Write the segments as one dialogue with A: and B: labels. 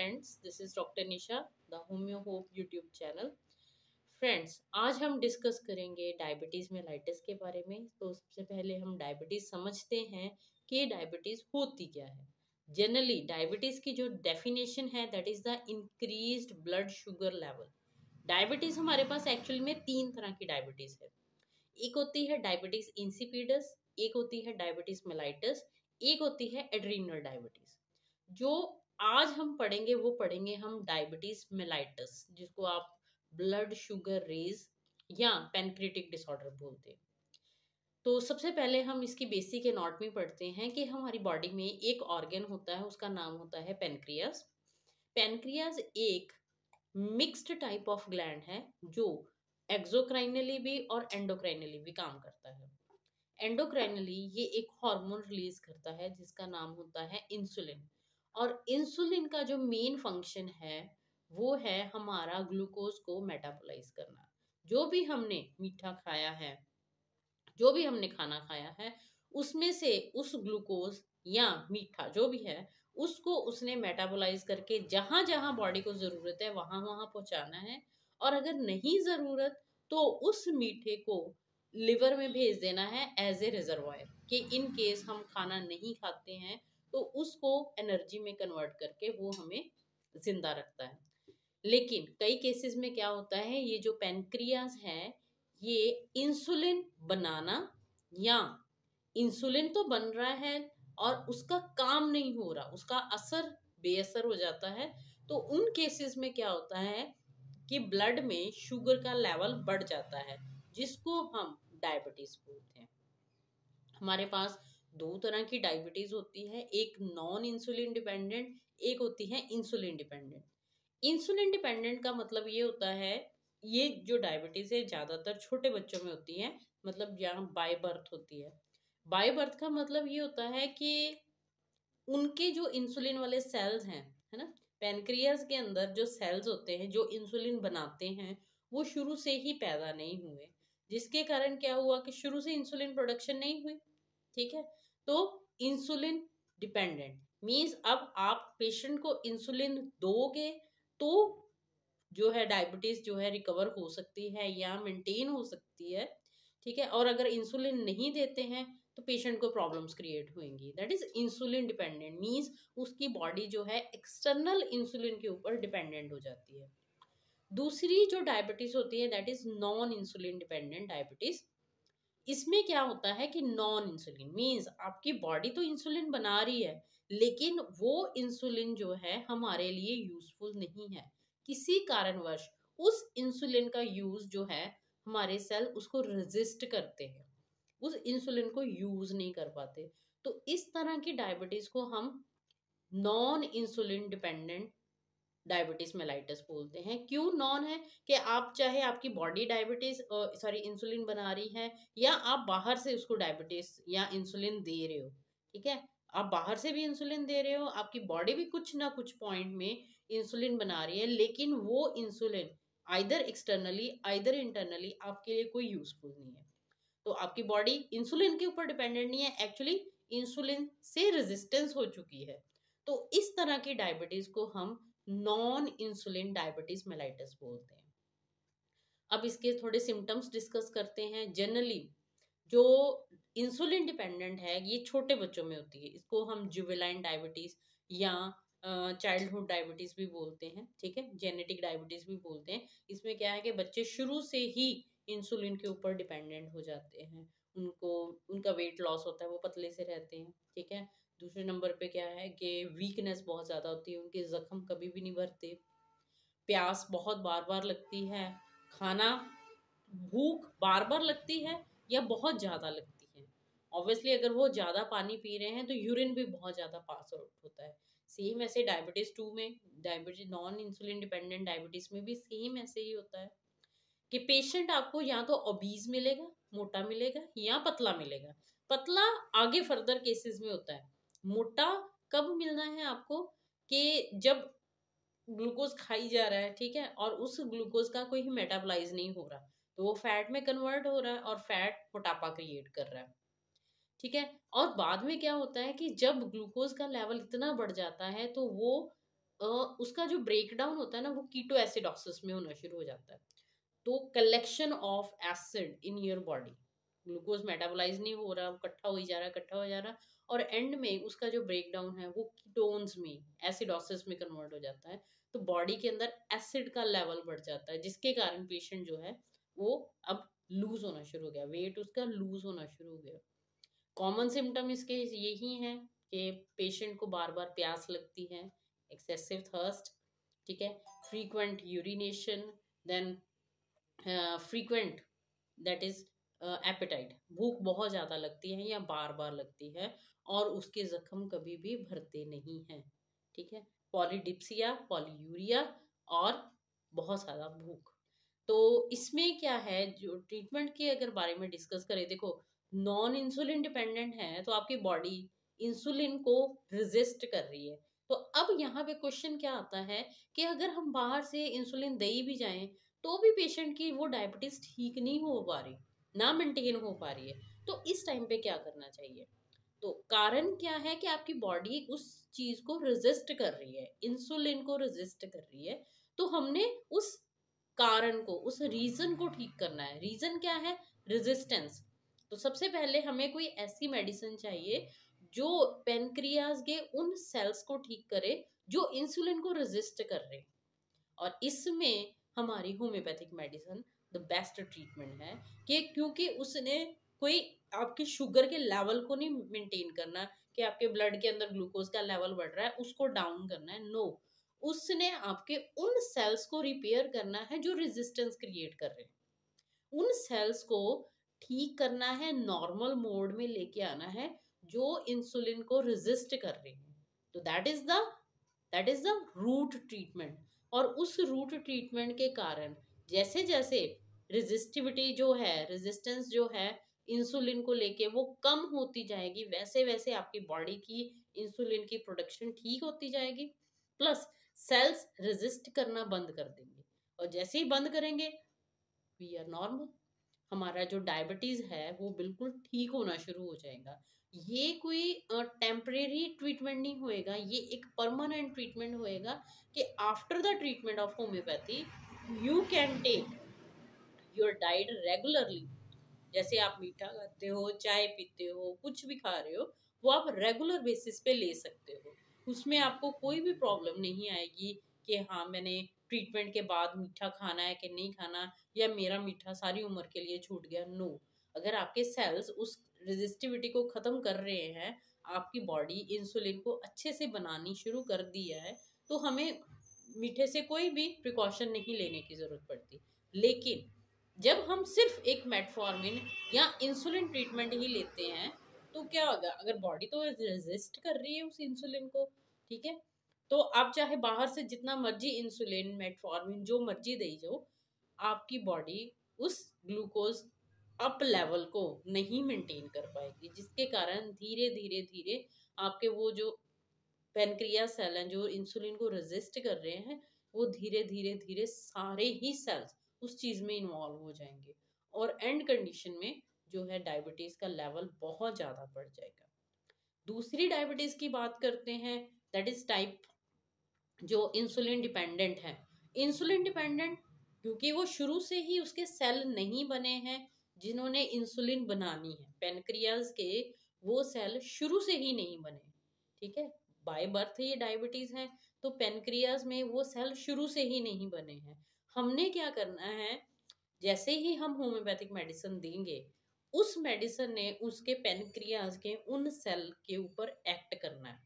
A: friends, this is Dr. Nisha, the Homeo Hope YouTube channel. Friends, आज हम discuss करेंगे diabetes mellitus के बारे में। तो सबसे पहले हम डायबिटीज़ समझते हैं कि डायबिटीज़ होती क्या है। जनरली डायबिटीज़ की जो डेफिनेशन है that is the increased blood sugar level. Diabetes हमारे पास एक्चुअली में तीन तरह की डायबिटीज़ है। एक होती है डायबिटीज़ इंसिपिडस, एक होती है डायबिटीज़ मेलाइटिस, एक होती है एड्रीनल डायबिटीज़। जो आज हम पढ़ेंगे वो पढ़ेंगे हम डायबिटीज़ मेलाइटिस, जिसको आप ब्लड शुगर रेज या पैनक्रियाटिक डिसऑर्डर बोलते हैं। तो सबसे पहले हम इसकी बेसिक एनाटॉमी पढ़ते हैं कि हमारी बॉडी में एक ऑर्गन होता है, उसका नाम होता है पेनक्रियास। पेनक्रियास एक मिक्स्ड टाइप ऑफ ग्लैंड है जो एक्सोक्राइनली भी और एंडोक्राइनली भी काम करता है। एंडोक्राइनली ये एक हार्मोन रिलीज करता है जिसका नाम होता है इंसुलिन, और इंसुलिन का जो मेन फंक्शन है वो है हमारा ग्लूकोज को मेटाबोलाइज करना। जो भी हमने मीठा खाया है, जो भी हमने खाना खाया है, उसमें से उस ग्लूकोज या मीठा जो भी है उसको उसने मेटाबोलाइज करके जहां जहां बॉडी को जरूरत है वहां वहां पहुंचाना है। और अगर नहीं जरूरत तो उस मीठे को लिवर में भेज देना है एज ए रिजर्वायर, कि इन केस हम खाना नहीं खाते हैं तो उसको एनर्जी में कन्वर्ट करके वो हमें जिंदा रखता है। लेकिन कई केसेस में क्या होता है, ये जो पेनक्रियास है ये इंसुलिन बनाना, या इंसुलिन तो बन रहा है और उसका काम नहीं हो रहा, उसका असर बेअसर हो जाता है। तो उन केसेस में क्या होता है कि ब्लड में शुगर का लेवल बढ़ जाता है, जिसको हम डायबिटीज बोलते हैं। हमारे पास दो तरह की डायबिटीज होती है, एक नॉन इंसुलिन डिपेंडेंट, एक होती है इंसुलिन डिपेंडेंट। इंसुलिन डिपेंडेंट का मतलब ये होता है, ये जो डायबिटीज है ज्यादातर छोटे बच्चों में होती है, मतलब जहाँ बाय बर्थ होती है। बाय बर्थ का मतलब ये होता है कि उनके जो इंसुलिन वाले सेल्स हैं, है ना, पेनक्रियास के अंदर जो सेल्स होते हैं जो इंसुलिन बनाते हैं वो शुरू से ही पैदा नहीं हुए, जिसके कारण क्या हुआ कि शुरू से इंसुलिन प्रोडक्शन नहीं हुई। ठीक है, तो इंसुलिन डिपेंडेंट मीन्स अब आप पेशेंट को इंसुलिन दोगे तो जो है डायबिटीज जो है रिकवर हो सकती है या मेंटेन हो सकती है। ठीक है, और अगर इंसुलिन नहीं देते हैं तो पेशेंट को प्रॉब्लम्स क्रिएट होंगी। That is insulin dependent means उसकी बॉडी जो है एक्सटर्नल इंसुलिन के ऊपर डिपेंडेंट हो जाती है। दूसरी जो डायबिटीज होती है that is non insulin dependent diabetes. इसमें क्या होता है कि नॉन इंसुलिन मीन्स आपकी बॉडी तो इंसुलिन बना रही है, लेकिन वो इंसुलिन जो है हमारे लिए यूजफुल नहीं है। किसी कारणवश उस इंसुलिन का यूज जो है हमारे सेल उसको रेजिस्ट करते हैं, उस इंसुलिन को यूज नहीं कर पाते। तो इस तरह की डायबिटीज को हम non insulin dependent diabetes mellitus बोलते हैं। क्यों नॉन है, कि आप चाहे आपकी बॉडी डायबिटीज सॉरी इंसुलिन बना रही है, या आप बाहर से उसको डायबिटीज या इंसुलिन दे रहे हो। ठीक है, आप बाहर से भी इंसुलिन दे रहे हो, आपकी बॉडी भी कुछ ना कुछ पॉइंट में इंसुलिन बना रही है, लेकिन वो insulin either externally either internally आपके लिए कोई यूजफुल नहीं है। तो आपकी बॉडी इंसुलिन के ऊपर डिपेंडेंट नहीं है, एक्चुअली इंसुलिन से रेजिस्टेंस हो चुकी है। तो इस तरह की डायबिटीज को हम नॉन इंसुलिन डायबिटीज मेलाइटिस बोलते हैं। अब इसके थोड़े सिम्टम्स डिस्कस करते हैं। जनरली जो इंसुलिन डिपेंडेंट है ये छोटे बच्चों में होती है, इसको हम जुवेलाइन डायबिटीज या चाइल्डहुड डायबिटीज भी बोलते हैं। ठीक है, जेनेटिक डायबिटीज भी बोलते हैं। इसमें क्या है कि बच्चे शुरू से ही इंसुलिन के ऊपर डिपेंडेंट हो जाते हैं, उनको उनका वेट लॉस होता है, वो पतले से रहते हैं। ठीक है, दूसरे नंबर पे क्या है कि वीकनेस बहुत ज़्यादा होती है, उनके जख्म कभी भी नहीं भरते, प्यास बहुत बार बार लगती है, खाना भूख बार बार लगती है या बहुत ज़्यादा लगती है। ऑब्वियसली अगर वो ज़्यादा पानी पी रहे हैं तो यूरिन भी बहुत ज़्यादा पास आउट होता है। सेम ऐसे डायबिटीज़ 2 में, diabetes non insulin dependent diabetes में भी सेम ऐसे ही होता है कि पेशेंट आपको या तो ओबीज मिलेगा, मोटा मिलेगा, या पतला मिलेगा। पतला आगे फर्दर केसेस में होता है, मोटा कब मिलना है आपको, कि जब ग्लूकोज खाई जा रहा है, ठीक है, और उस ग्लूकोज का कोई मेटाबोलाइज नहीं हो रहा, तो वो फैट में कन्वर्ट हो रहा है और फैट मोटापा क्रिएट कर रहा है। ठीक है, और बाद में क्या होता है कि जब ग्लूकोज का लेवल इतना बढ़ जाता है तो वो उसका जो ब्रेक डाउन होता है ना वो कीटो एसिडोसिस में होना शुरू हो जाता है। तो collection of acid in your body, glucose metabolise नहीं हो रहा, इकट्ठा हो ही जा रहा है, इकट्ठा हो जा रहा है, और एंड में उसका जो ब्रेक डाउन है वो कीटोन्स में, एसिडोसिस में कन्वर्ट हो जाता है। तो बॉडी के अंदर एसिड का लेवल बढ़ जाता है, जिसके कारण पेशेंट जो है वो अब लूज होना शुरू हो गया, वेट उसका लूज होना शुरू हो गया। कॉमन सिम्टम इसके यही हैं कि पेशेंट को बार बार प्यास लगती है, एक्सेसिव थर्स्ट, ठीक है, frequent urination, then frequent that is appetite, भूख बहुत ज़्यादा लगती है या बार बार लगती है, और उसके जख्म कभी भी भरते नहीं हैं, ठीक है, पॉलीडिप्सिया, पॉलीयूरिया, और बहुत ज़्यादा भूख। तो इसमें क्या है, जो ट्रीटमेंट के अगर बारे में डिस्कस करें, देखो नॉन इंसुलिन डिपेंडेंट है तो आपकी बॉडी इंसुलिन को रेजिस्ट कर रही है। तो अब यहाँ पे क्वेश्चन क्या आता है कि अगर हम बाहर से इंसुलिन दे भी जाएं तो भी पेशेंट की वो डायबिटीज ठीक नहीं हो पा रही, ना मेंटेन हो पा रही है। तो इस टाइम पे क्या करना चाहिए? तो कारण क्या है कि आपकी बॉडी उस चीज को रेजिस्ट कर रही है, इंसुलिन को रेजिस्ट कर रही है। तो हमने उस कारण को, उस रीजन को ठीक करना है। रीजन क्या है? रेजिस्टेंस। तो सबसे पहले हमें कोई ऐसी मेडिसिन चाहिए जो पेनक्रियाज के उन सेल्स को ठीक करे जो इंसुलिन को रेजिस्ट कर रहे, और इसमें हमारी homeopathic medicine the best treatment है। कि क्योंकि उसने कोई आपके शुगर के लेवल को नहीं मेंटेन करना कि आपके ब्लड के अंदर ग्लूकोज का लेवल बढ़ रहा है उसको डाउन करना है, नो, उसने आपके उन सेल्स को रिपेयर करना है जो रेजिस्टेंस क्रिएट कर रहे हैं, उन सेल्स को ठीक करना है, नॉर्मल मोड में लेके आना है जो इंसुलिन को रेजिस्ट कर रहे हैं। तो that is the root treatment. और उस रूट ट्रीटमेंट के कारण जैसे जैसे रेजिस्टिविटी जो है, रेजिस्टेंस जो है इंसुलिन को लेके वो कम होती जाएगी, वैसे वैसे आपकी बॉडी की इंसुलिन की प्रोडक्शन ठीक होती जाएगी, प्लस सेल्स रेजिस्ट करना बंद कर देंगे। और जैसे ही बंद करेंगे वी आर नॉर्मल, हमारा जो डायबिटीज है वो बिल्कुल ठीक होना शुरू हो जाएगा। ये कोई टेम्परेरी ट्रीटमेंट नहीं होएगा, ये एक परमानेंट ट्रीटमेंट होएगा कि after the treatment of homeopathy you can take your diet regularly. जैसे आप मीठा खाते हो, चाय पीते हो, कुछ भी खा रहे हो, वो आप रेगुलर बेसिस पे ले सकते हो। उसमें आपको कोई भी प्रॉब्लम नहीं आएगी कि हाँ मैंने ट्रीटमेंट के बाद मीठा खाना है कि नहीं खाना, या मेरा मीठा सारी उम्र के लिए छूट गया, नो। अगर आपके सेल्स उस रेजिस्टिविटी को ख़त्म कर रहे हैं, आपकी बॉडी इंसुलिन को अच्छे से बनानी शुरू कर दिया है, तो हमें मीठे से कोई भी प्रिकॉशन नहीं लेने की ज़रूरत पड़ती। लेकिन जब हम सिर्फ एक मेटफॉर्मिन या इंसुलिन ट्रीटमेंट ही लेते हैं तो क्या होगा? अगर बॉडी तो रेजिस्ट कर रही है उस इंसुलिन को, ठीक है, तो आप चाहे बाहर से जितना मर्जी इंसुलिन, मेटफॉर्मिन जो मर्जी दे जाओ, आपकी बॉडी उस ग्लूकोज अप लेवल को नहीं मेंटेन कर पाएगी, जिसके कारण धीरे धीरे धीरे आपके वो जो पेनक्रिया सेल हैं जो इंसुलिन को रेजिस्ट कर रहे हैं, वो धीरे धीरे धीरे सारे ही सेल्स उस चीज में इन्वॉल्व हो जाएंगे, और एंड कंडीशन में जो है डायबिटीज का लेवल बहुत ज्यादा बढ़ जाएगा। दूसरी डायबिटीज की बात करते हैं, दैट इज टाइप जो इंसुलिन डिपेंडेंट है। इंसुलिन डिपेंडेंट क्योंकि वो शुरू से ही उसके सेल नहीं बने हैं जिन्होंने इंसुलिन बनानी है, पेनक्रियाज के वो सेल शुरू से ही नहीं बने, ठीक है, बाय बर्थ ये डायबिटीज है, तो पेनक्रियाज में वो सेल शुरू से ही नहीं बने हैं। हमने क्या करना है, जैसे ही हम होम्योपैथिक मेडिसिन देंगे, उस मेडिसिन ने उसके पेनक्रियाज के उन सेल के ऊपर एक्ट करना है।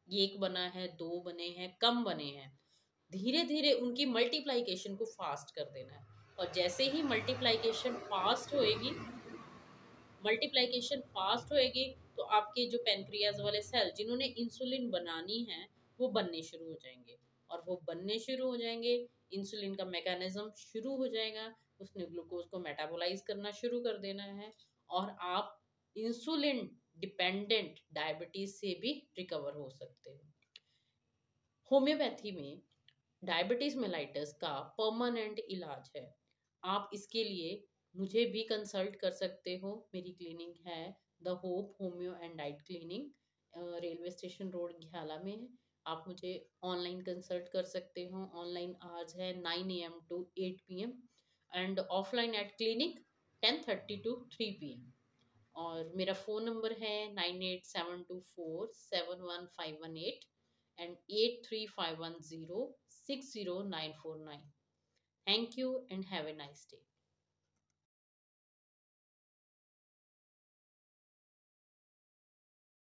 A: एक बना है, दो बने हैं, कम बने हैं, धीरे धीरे उनकी मल्टीप्लाइकेशन को फास्ट कर देना है। और जैसे ही मल्टीप्लाइकेशन फास्ट होएगी तो आपके जो पेनक्रियाज वाले सेल जिन्होंने इंसुलिन बनानी है वो बनने शुरू हो जाएंगे, और वो बनने शुरू हो जाएंगे, इंसुलिन का मैकेनिज्म शुरू हो जाएगा, उसने ग्लूकोज को मेटाबोलाइज करना शुरू कर देना है, और आप इंसुलिन डिपेंडेंट डायबिटीज से भी रिकवर हो सकते हो। होम्योपैथी में डायबिटीज मेलाइटस का परमानेंट इलाज है। आप इसके लिए मुझे भी कंसल्ट कर सकते हो। मेरी क्लिनिक है the hope homoeo and diet clinic, railway station road Ghiyala में है। आप मुझे ऑनलाइन कंसल्ट कर सकते हो। ऑनलाइन आवर्स है 9 AM to 8 PM and offline at clinic 10:30 to 3 PM। और मेरा फ़ोन नंबर है 9872471518 and 8351060949। Thank you and have a nice day.